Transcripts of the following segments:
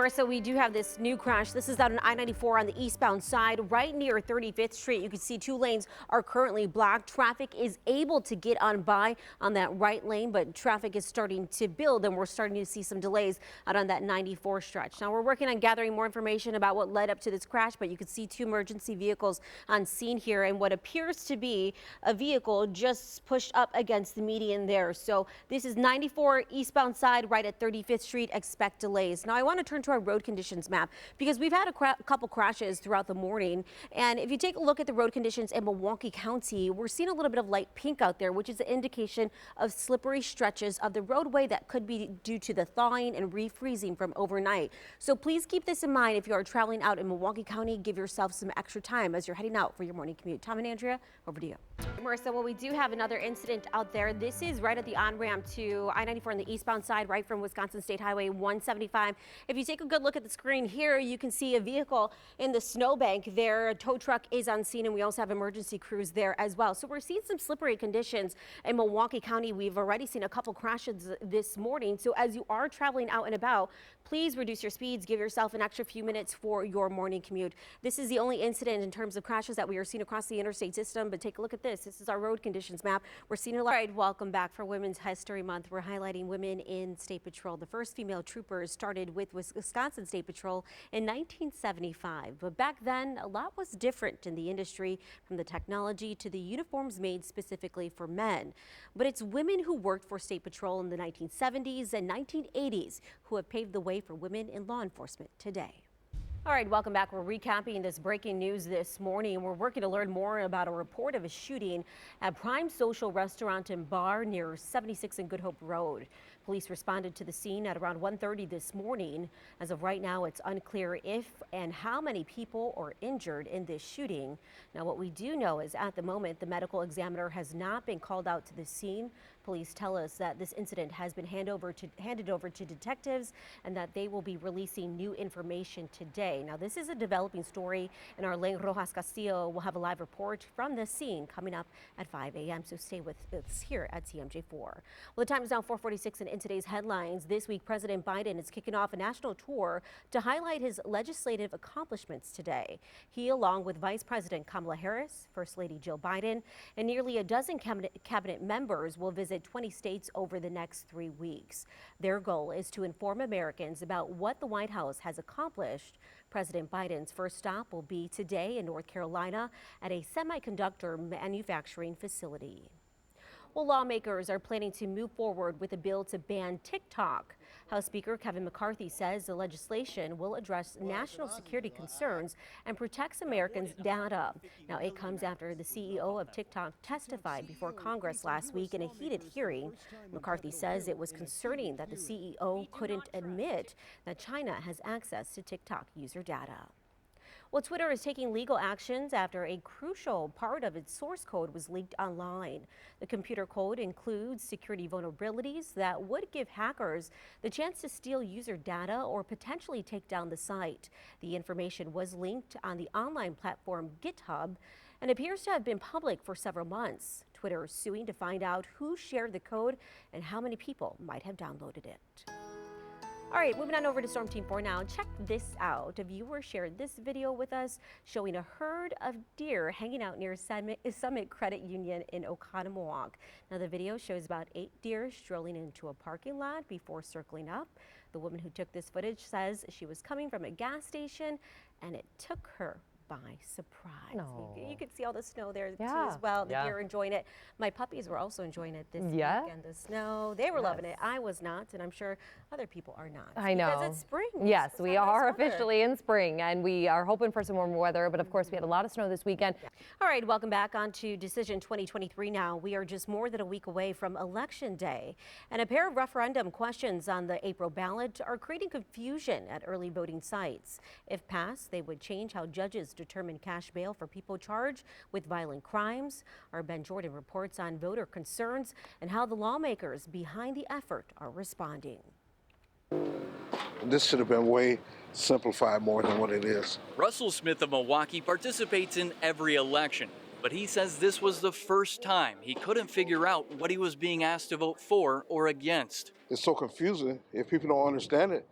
Marissa, we do have this new crash. This is out on I-94 on the eastbound side, right near 35th Street. You can see two lanes are currently blocked. Traffic is able to get on by on that right lane, but traffic is starting to build, and we're starting to see some delays out on that 94 stretch. Now, we're working on gathering more information about what led up to this crash, but you can see two emergency vehicles on scene here, and what appears to be a vehicle just pushed up against the median there. So this is 94 eastbound side, right at 35th Street. Expect delays. Now, I want to turn to our road conditions map because we've had a couple crashes throughout the morning, and if you take a look at the road conditions in Milwaukee County, we're seeing a little bit of light pink out there, which is an indication of slippery stretches of the roadway that could be due to the thawing and refreezing from overnight. So please keep this in mind if you are traveling out in Milwaukee County. Give yourself some extra time as you're heading out for your morning commute. Tom and Andrea, over to you. Marissa, well, we do have another incident out there. This is right at the on-ramp to I-94 on the eastbound side, right from Wisconsin State Highway 175. If you take a good look at the screen here, you can see a vehicle in the snowbank there. A tow truck is on scene, and we also have emergency crews there as well. So we're seeing some slippery conditions in Milwaukee County. We've already seen a couple crashes this morning. So as you are traveling out and about, please reduce your speeds. Give yourself an extra few minutes for your morning commute. This is the only incident in terms of crashes that we are seeing across the interstate system, but take a look at this. This is our road conditions map. We're seeing a lot. All right, welcome back for Women's History Month. We're highlighting women in State Patrol. The first female troopers started with Wisconsin State Patrol in 1975. But back then, a lot was different in the industry, from the technology to the uniforms made specifically for men. But it's women who worked for State Patrol in the 1970s and 1980s who have paved the way for women in law enforcement today. All right, welcome back. We're recapping this breaking news this morning. We're working to learn more about a report of a shooting at Prime Social Restaurant and Bar near 76 and Good Hope Road. Police responded to the scene at around 1:30 this morning. As of right now, it's unclear if and how many people are injured in this shooting. Now, what we do know is at the moment, the medical examiner has not been called out to the scene. Police tell us that this incident has been handed over to detectives and that they will be releasing new information today. Now, this is a developing story, and our Elaine Rojas Castillo will have a live report from the scene coming up at 5 a.m. So stay with us here at TMJ4. Well, the time is now 4:46, and in today's headlines, this week President Biden is kicking off a national tour to highlight his legislative accomplishments today. He, along with Vice President Kamala Harris, First Lady Jill Biden, and nearly a dozen cabinet members will visit 20 states over the next 3 weeks. Their goal is to inform Americans about what the White House has accomplished. President Biden's first stop will be today in North Carolina at a semiconductor manufacturing facility. Well, lawmakers are planning to move forward with a bill to ban TikTok. House Speaker Kevin McCarthy says the legislation will address national security concerns and protects Americans' data. Now, it comes after the CEO of TikTok testified before Congress last week in a heated hearing. McCarthy says it was concerning that the CEO couldn't admit that China has access to TikTok user data. Well, Twitter is taking legal actions after a crucial part of its source code was leaked online. The computer code includes security vulnerabilities that would give hackers the chance to steal user data or potentially take down the site. The information was linked on the online platform GitHub and appears to have been public for several months. Twitter is suing to find out who shared the code and how many people might have downloaded it. All right, moving on over to Storm Team 4 now. Check this out. A viewer shared this video with us showing a herd of deer hanging out near Summit Credit Union in Oconomowoc. Now, the video shows about 8 deer strolling into a parking lot before circling up. The woman who took this footage says she was coming from a gas station and it took her by surprise. No. You could see all the snow there too as well. The deer enjoying it. My puppies were also enjoying it this weekend. The snow, they were loving it. I was not, and I'm sure other people are not. I know. Because it's spring. Yes, we are officially in spring, and we are hoping for some warmer weather, but of course we had a lot of snow this weekend. All right, welcome back on to Decision 2023 now. We are just more than a week away from Election Day, and a pair of referendum questions on the April ballot are creating confusion at early voting sites. If passed, they would change how judges determine cash bail for people charged with violent crimes. Our Ben Jordan reports on voter concerns and how the lawmakers behind the effort are responding. This should have been way simplified more than what it is. Russell Smith of Milwaukee participates in every election, but he says this was the first time he couldn't figure out what he was being asked to vote for or against. It's so confusing. If people don't understand it,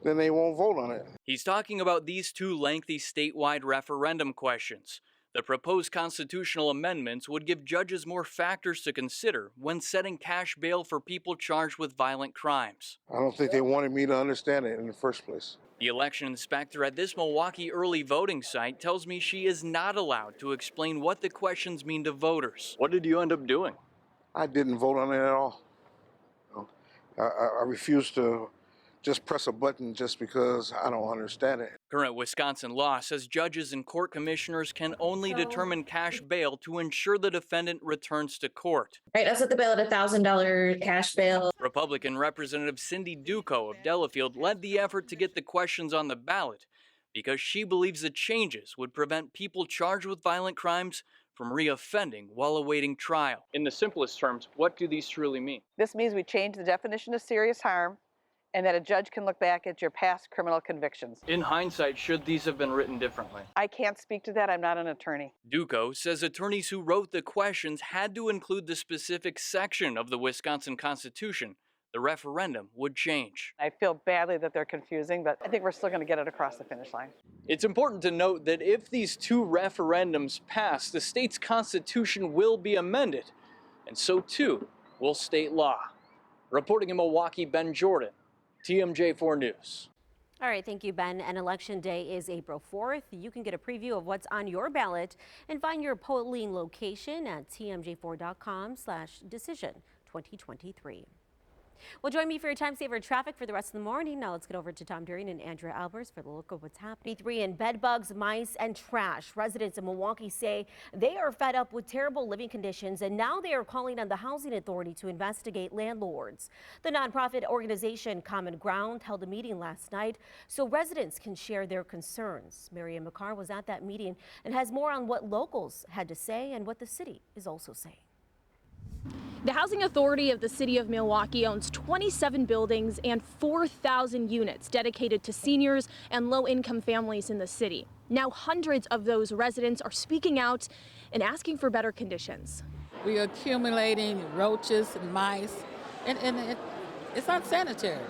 then they won't vote on it. He's talking about these two lengthy statewide referendum questions. The proposed constitutional amendments would give judges more factors to consider when setting cash bail for people charged with violent crimes. I don't think they wanted me to understand it in the first place. The election inspector at this Milwaukee early voting site tells me she is not allowed to explain what the questions mean to voters. What did you end up doing? I didn't vote on it at all. No. I refuse to just press a button just because I don't understand it. Current Wisconsin law says judges and court commissioners can only determine cash bail to ensure the defendant returns to court. Right, I set the bail at $1,000 cash bail. Republican Representative Cindy Duco of Delafield led the effort to get the questions on the ballot because she believes the changes would prevent people charged with violent crimes from reoffending while awaiting trial. In the simplest terms, what do these truly mean? This means we change the definition of serious harm and that a judge can look back at your past criminal convictions. In hindsight, should these have been written differently? I can't speak to that. I'm not an attorney. Duco says attorneys who wrote the questions had to include the specific section of the Wisconsin Constitution the referendum would change. I feel badly that they're confusing, but I think we're still going to get it across the finish line. It's important to note that if these two referendums pass, the state's constitution will be amended, and so too will state law. Reporting in Milwaukee, Ben Jordan, TMJ4 News. All right, thank you, Ben. And Election Day is April 4th. You can get a preview of what's on your ballot and find your polling location at tmj4.com/decision 2023. Well, join me for your time saver traffic for the rest of the morning. Now let's get over to Tom Durian and Andrea Albers for the look of what's happening. 3 in bed bugs, mice, and trash. Residents in Milwaukee say they are fed up with terrible living conditions, and now they are calling on the Housing Authority to investigate landlords. The nonprofit organization Common Ground held a meeting last night so residents can share their concerns. Mariam McCarr was at that meeting and has more on what locals had to say and what the city is also saying. The Housing Authority of the City of Milwaukee owns 27 buildings and 4,000 units dedicated to seniors and low-income families in the city. Now hundreds of those residents are speaking out and asking for better conditions. We are accumulating roaches and mice, and it's unsanitary.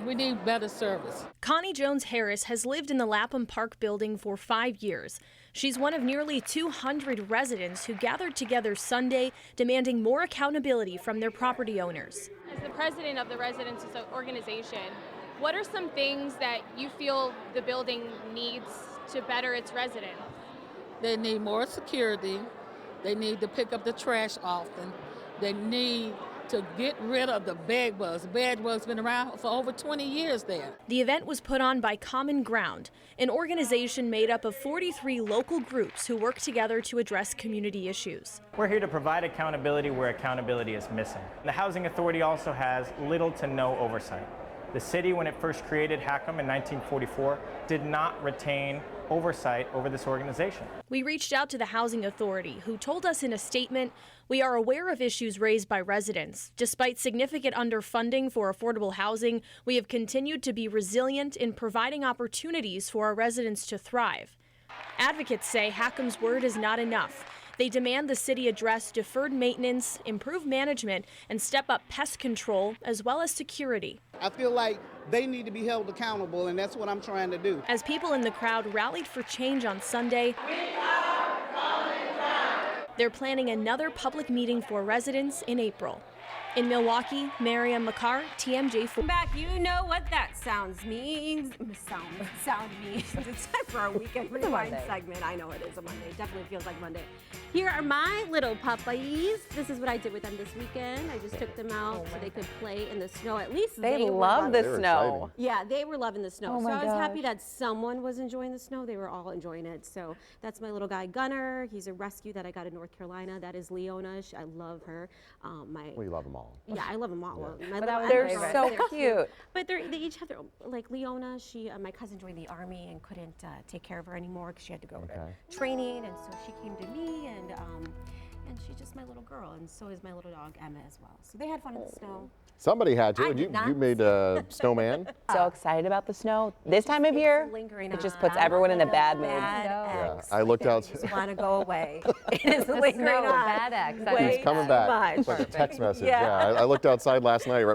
We need better service. Connie Jones Harris has lived in the Lapham Park building for 5 years. She's one of nearly 200 residents who gathered together Sunday demanding more accountability from their property owners. As the president of the residents organization, what are some things that you feel the building needs to better its residents? They need more security. They need to pick up the trash often. They need to get rid of the bed bugs. The bed bugs been around for over 20 years there. The event was put on by Common Ground, an organization made up of 43 local groups who work together to address community issues. We're here to provide accountability where accountability is missing. The Housing Authority also has little to no oversight. The city, when it first created HACM in 1944, did not retain oversight over this organization. We reached out to the Housing Authority, who told us in a statement, "We are aware of issues raised by residents. Despite significant underfunding for affordable housing, we have continued to be resilient in providing opportunities for our residents to thrive." Advocates say HACM's word is not enough. They demand the city address deferred maintenance, improve management, and step up pest control, as well as security. I feel like they need to be held accountable, and that's what I'm trying to do. As people in the crowd rallied for change on Sunday, they're planning another public meeting for residents in April. In Milwaukee, Mariam McCarr, TMJ4. Back, you know what that sound means. Sound means. It's time for our weekend rewind segment. I know it is a Monday. It definitely feels like Monday. Here are my little puppies. This is what I did with them this weekend. I just took them out so they could play in the snow. At least They were love the loving snow. Yeah, they were loving the snow. Oh So my I was happy gosh. that someone was enjoying the snow. They were all enjoying it. So that's my little guy Gunner. He's a rescue that I got in North Carolina. That is Leona. I love her. We love them all. Yeah, I love them all. My But little they're Emma, so they're cute. But they each have their own, like Leona, my cousin joined the Army and couldn't take care of her anymore because she had to go to training, and so she came to me, and she's just my little girl, and so is my little dog Emma as well. So they had fun in the snow. Somebody had to. I And did not. you made a snowman. So excited about the snow. This time of year, Lingering it just on. puts everyone in a bad mood. Yeah, I looked out. Just want to go away. It is lingering snow, on. bad X. Way He's coming too back. much. It's like a text message. Yeah. Yeah, I looked outside last night right